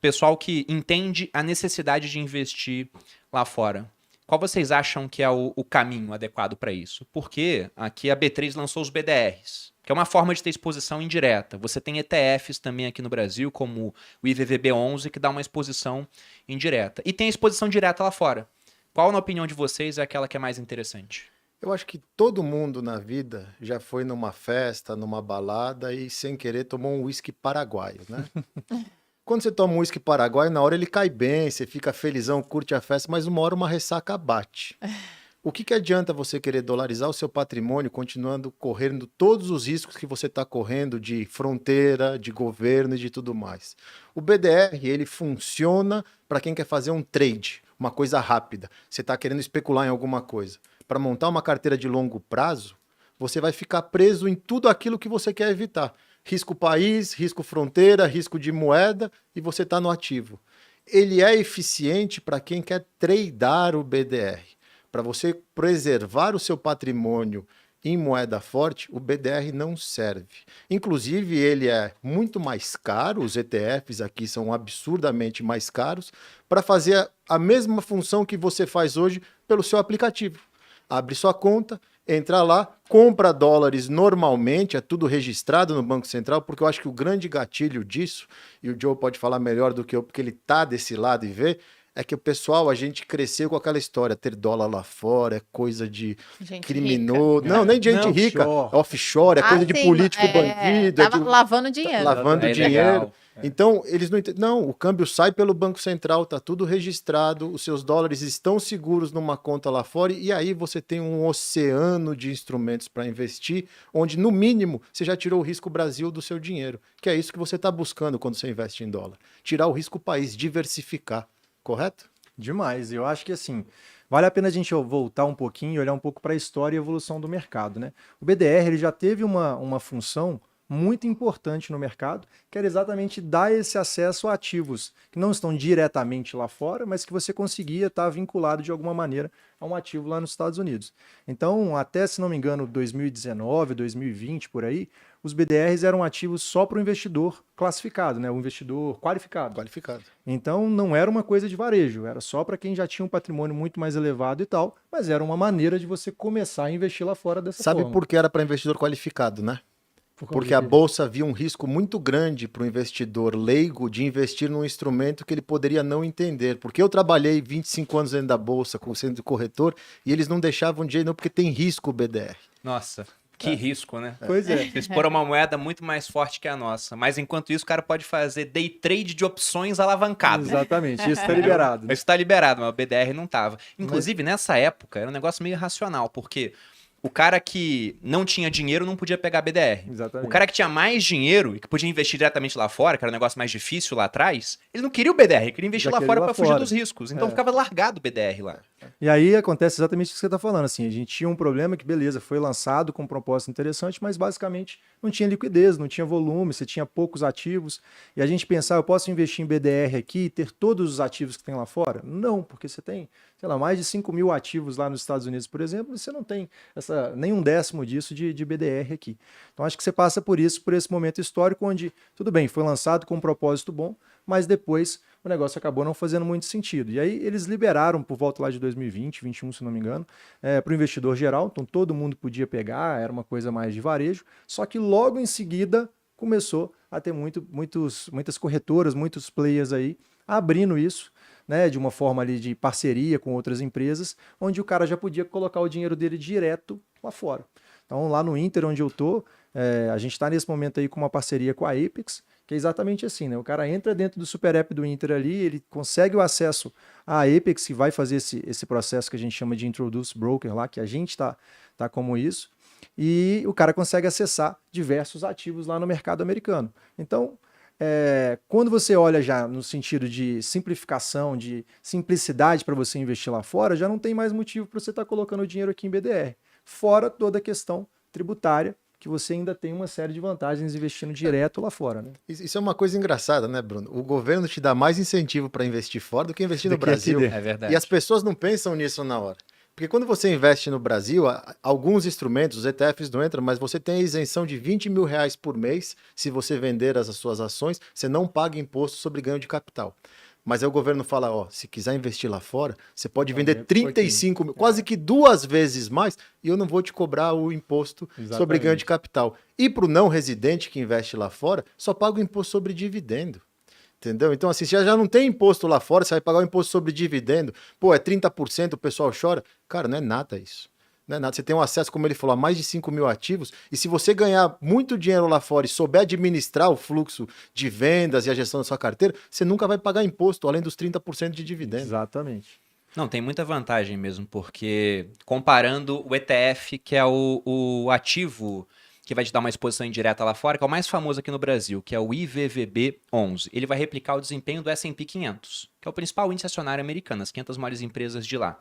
pessoal que entende a necessidade de investir lá fora, qual vocês acham que é o caminho adequado para isso? Porque aqui a B3 lançou os BDRs, que é uma forma de ter exposição indireta. Você tem ETFs também aqui no Brasil, como o IVVB11, que dá uma exposição indireta. E tem a exposição direta lá fora. Qual, na opinião de vocês, é aquela que é mais interessante? Eu acho que todo mundo na vida já foi numa festa, numa balada e sem querer tomou um uísque paraguaio, né? Quando você toma um uísque paraguaio, na hora ele cai bem, você fica felizão, curte a festa, mas uma hora uma ressaca bate. O que adianta você querer dolarizar o seu patrimônio continuando correndo todos os riscos que você está correndo de fronteira, de governo e de tudo mais? O BDR, ele funciona para quem quer fazer um trade, uma coisa rápida. Você está querendo especular em alguma coisa. Para montar uma carteira de longo prazo, você vai ficar preso em tudo aquilo que você quer evitar. Risco país, risco fronteira, risco de moeda, e você está no ativo. Ele é eficiente para quem quer tradear o BDR. Para você preservar o seu patrimônio em moeda forte, o BDR não serve. Inclusive, ele é muito mais caro, os ETFs aqui são absurdamente mais caros, para fazer a mesma função que você faz hoje pelo seu aplicativo. Abre sua conta, entra lá, compra dólares normalmente, é tudo registrado no Banco Central, porque eu acho que o grande gatilho disso, e o Joe pode falar melhor do que eu, porque ele tá desse lado e vê, é que o pessoal, a gente cresceu com aquela história, ter dólar lá fora é coisa de Gente criminoso. rica. Não, nem de gente Não, rica, offshore. offshore, é coisa de sim, político bandido. Tava lavando dinheiro. Lavando É dinheiro. ilegal. Então, eles não entendem. Não, o câmbio sai pelo Banco Central, tá tudo registrado, os seus dólares estão seguros numa conta lá fora, e aí você tem um oceano de instrumentos para investir, onde, no mínimo, você já tirou o risco Brasil do seu dinheiro, que é isso que você está buscando quando você investe em dólar. Tirar o risco país, diversificar, correto? Demais. Eu acho que assim, vale a pena a gente voltar um pouquinho e olhar um pouco para a história e evolução do mercado, né? O BDR ele já teve uma função muito importante no mercado, que era exatamente dar esse acesso a ativos que não estão diretamente lá fora, mas que você conseguia estar vinculado de alguma maneira a um ativo lá nos Estados Unidos. Então, até, se não me engano, 2019, 2020, por aí, os BDRs eram ativos só para o investidor classificado, né? O investidor qualificado. Qualificado. Então, não era uma coisa de varejo, era só para quem já tinha um patrimônio muito mais elevado e tal, mas era uma maneira de você começar a investir lá fora dessa Sabe forma. por que era para investidor qualificado, né? Por conta Porque a de- bolsa via um risco muito grande para o investidor leigo de investir num instrumento que ele poderia não entender. Porque eu trabalhei 25 anos dentro da bolsa, sendo corretor, e eles não deixavam de jeito não, porque tem risco o BDR. Nossa, que risco, né? Pois é. Vocês expor uma moeda muito mais forte que a nossa. Mas enquanto isso, o cara pode fazer day trade de opções alavancado. Exatamente, isso está liberado. Isso tá liberado, mas o BDR não tava. Inclusive, nessa época, era um negócio meio irracional, porque o cara que não tinha dinheiro não podia pegar BDR. Exatamente. O cara que tinha mais dinheiro e que podia investir diretamente lá fora, que era um negócio mais difícil lá atrás, ele não queria o BDR, ele queria investir Já lá queria fora lá para fugir fora. dos riscos. Então É. ficava largado o BDR lá. E aí acontece exatamente o que você está falando. Assim, a gente tinha um problema que, beleza, foi lançado com um propósito interessante, mas basicamente não tinha liquidez, não tinha volume, você tinha poucos ativos. E a gente pensar, eu posso investir em BDR aqui e ter todos os ativos que tem lá fora? Não, porque você tem, sei lá, mais de 5 mil ativos lá nos Estados Unidos, por exemplo, e você não tem nem um décimo disso de BDR aqui. Então acho que você passa por isso, por esse momento histórico onde, tudo bem, foi lançado com um propósito bom, mas depois o negócio acabou não fazendo muito sentido. E aí eles liberaram por volta lá de 2020, 2021, se não me engano, para o investidor geral, então todo mundo podia pegar, era uma coisa mais de varejo, só que logo em seguida começou a ter muitas corretoras, muitos players aí abrindo isso, né, de uma forma ali de parceria com outras empresas, onde o cara já podia colocar o dinheiro dele direto lá fora. Então lá no Inter, onde eu tô, a gente está nesse momento aí com uma parceria com a Apex, que é exatamente assim, né? O cara entra dentro do Super App do Inter ali, ele consegue o acesso à Apex, que vai fazer esse processo que a gente chama de Introduce Broker lá, que a gente tá como isso, e o cara consegue acessar diversos ativos lá no mercado americano. Então, quando você olha já no sentido de simplificação, de simplicidade para você investir lá fora, já não tem mais motivo para você estar colocando o dinheiro aqui em BDR. Fora toda a questão tributária, que você ainda tem uma série de vantagens investindo direto lá fora, né? Isso é uma coisa engraçada, né, Bruno? O governo te dá mais incentivo para investir fora do que investir no Do que aqui Brasil. dentro. É verdade. E as pessoas não pensam nisso na hora. Porque quando você investe no Brasil, alguns instrumentos, os ETFs não entram, mas você tem a isenção de R$ 20 mil por mês. Se você vender as suas ações, você não paga imposto sobre ganho de capital. Mas aí o governo fala, ó, se quiser investir lá fora, você pode vender 35 mil, quase que 2 vezes mais, e eu não vou te cobrar o imposto sobre ganho de capital. E para o não residente que investe lá fora, só paga o imposto sobre dividendo. Entendeu? Então, assim, se já não tem imposto lá fora, você vai pagar o imposto sobre dividendo, pô, é 30%, o pessoal chora. Cara, não é nada isso. Não é nada. Você tem um acesso, como ele falou, a mais de 5 mil ativos, e se você ganhar muito dinheiro lá fora e souber administrar o fluxo de vendas e a gestão da sua carteira, você nunca vai pagar imposto, além dos 30% de dividendo. Exatamente. Não, tem muita vantagem mesmo, porque comparando o ETF, que é o ativo que vai te dar uma exposição indireta lá fora, que é o mais famoso aqui no Brasil, que é o IVVB11. Ele vai replicar o desempenho do S&P 500, que é o principal índice acionário americano, as 500 maiores empresas de lá.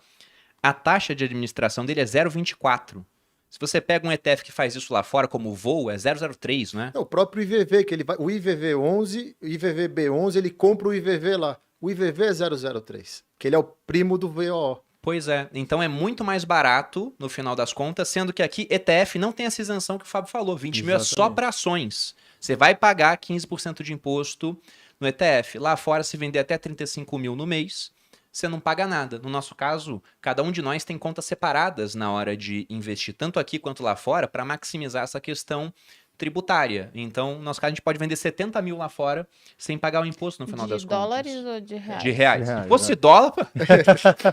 A taxa de administração dele é 0,24. Se você pega um ETF que faz isso lá fora, como o Voo, é 0,03, né? É o próprio IVV, que ele vai, o IVV11, o IVVB11, ele compra o IVV lá. O IVV é 003, que ele é o primo do VOO. Pois é, então é muito mais barato no final das contas, sendo que aqui ETF não tem essa isenção que o Fábio falou, 20 mil é só para ações. Você vai pagar 15% de imposto no ETF. Lá fora, se vender até 35 mil no mês, você não paga nada. No nosso caso, cada um de nós tem contas separadas na hora de investir, tanto aqui quanto lá fora, para maximizar essa questão tributária. Então, no nosso caso, a gente pode vender 70 mil lá fora sem pagar o imposto no final das contas. De dólares ou de reais? De reais. De reais, Se fosse dólar,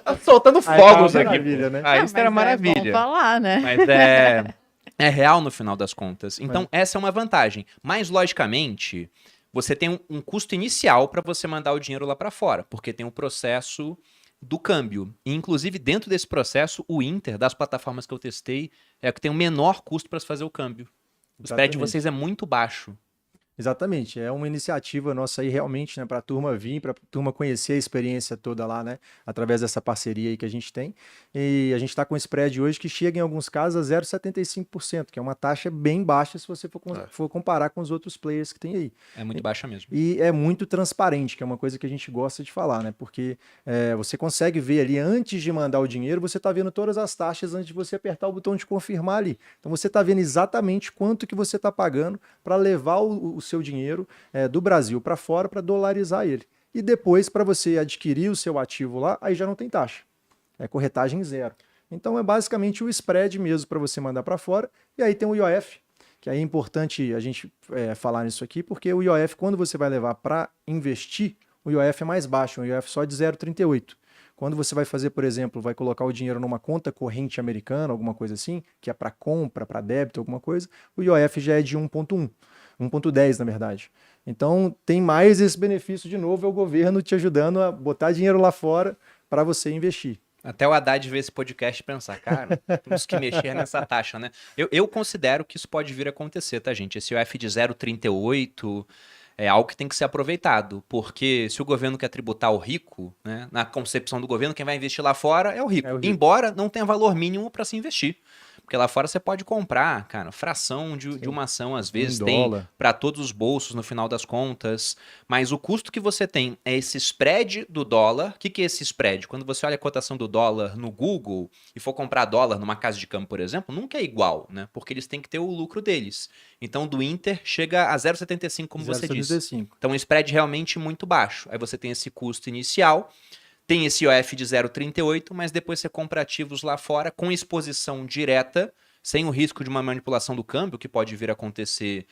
tá soltando fogos aqui. Maravilha, né? Ah, isso era maravilha. Vamos falar, né? Mas é real no final das contas. Então, essa é uma vantagem. Mas, logicamente, você tem um custo inicial para você mandar o dinheiro lá para fora, porque tem o processo do câmbio. E, inclusive, dentro desse processo, o Inter, das plataformas que eu testei, é o que tem o menor custo para se fazer o câmbio. O spread de vocês é muito baixo. Exatamente, é uma iniciativa nossa aí realmente, né, para a turma vir, para a turma conhecer a experiência toda lá, né, através dessa parceria aí que a gente tem. E a gente está com esse spread hoje que chega em alguns casos a 0,75%, que é uma taxa bem baixa se você for comparar com os outros players que tem aí. É muito baixa mesmo. E é muito transparente, que é uma coisa que a gente gosta de falar, né, porque você consegue ver ali antes de mandar o dinheiro, você está vendo todas as taxas antes de você apertar o botão de confirmar ali. Então você está vendo exatamente quanto que você está pagando para levar o seu dinheiro do Brasil para fora para dolarizar ele. E depois, para você adquirir o seu ativo lá, aí já não tem taxa. É corretagem zero. Então é basicamente o spread mesmo para você mandar para fora. E aí tem o IOF, que aí é importante a gente falar nisso aqui, porque o IOF, quando você vai levar para investir, o IOF é mais baixo, um IOF só de 0,38. Quando você vai fazer, por exemplo, vai colocar o dinheiro numa conta corrente americana, alguma coisa assim, que é para compra, para débito, alguma coisa, o IOF já é de 1,1. 1,10 na verdade. Então tem mais esse benefício de novo, é o governo te ajudando a botar dinheiro lá fora para você investir. Até o Haddad ver esse podcast e pensar, cara, temos que mexer nessa taxa, né? Eu considero que isso pode vir a acontecer, tá, gente? Esse IOF de 0,38 é algo que tem que ser aproveitado, porque se o governo quer tributar o rico, né, na concepção do governo, quem vai investir lá fora é o rico. Embora não tenha valor mínimo para se investir. Porque lá fora você pode comprar, cara, fração de uma ação, às vezes tem para todos os bolsos no final das contas. Mas o custo que você tem é esse spread do dólar. O que é esse spread? Quando você olha a cotação do dólar no Google e for comprar dólar numa casa de câmbio, por exemplo, nunca é igual, né? Porque eles têm que ter o lucro deles. Então, do Inter chega a 0,75, como você disse. Então, um spread realmente muito baixo. Aí você tem esse custo inicial. Tem esse IOF de 0,38, mas depois você compra ativos lá fora com exposição direta, sem o risco de uma manipulação do câmbio, que pode vir a acontecer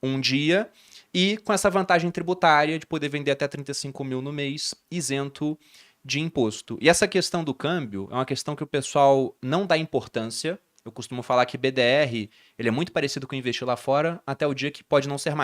um dia, e com essa vantagem tributária de poder vender até 35 mil no mês, isento de imposto. E essa questão do câmbio é uma questão que o pessoal não dá importância. Eu costumo falar que BDR ele é muito parecido com investir lá fora, até o dia que pode não ser mais.